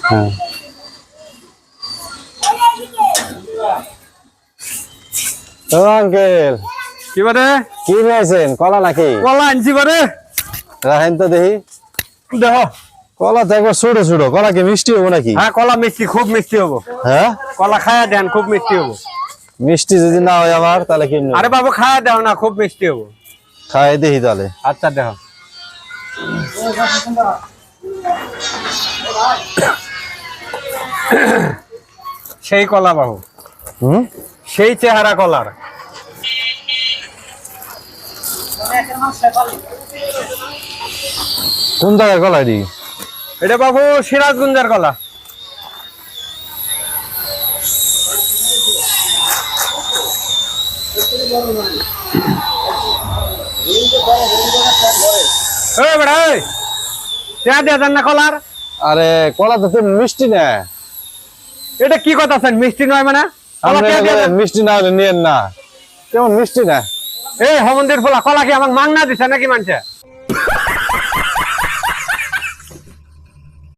হ্যাঁ ও আঙ্কেল কি বারে কি পেয়েছেন কলা নাকি কলা আনছি বারে রাখেন তো দেখি দেখো কলা তো একবার ছোট ছোট কলা কি মিষ্টি হবো নাকি হ্যাঁ কলা মিষ্টি খুব মিষ্টি হবো হ্যাঁ কলা খায়া দেন খুব মিষ্টি হবো মিষ্টি যদি না হয় আমার তাহলে কিনবো আরে বাবু খায়া দেও না খুব মিষ্টি হবো খাই দেখি তাহলে আচ্ছা দেখো সেই কলা বাবু হুম সেই চেহারা কলার কোন জায়গায় কলা এটি এটা বাবু সিরাজগঞ্জের কলা না কলার আরে কলা তো তেমন মিষ্টি না এটা কি কথা স্যার মিষ্টি নয় মানে কলা আপনি কে দিয়ে দেন? মিষ্টি না হলে নিয়েন না তেমন মিষ্টি না এই হমন্দির ফোলা কলা কি আমাকে মাংনা দিছে নাকি মানছে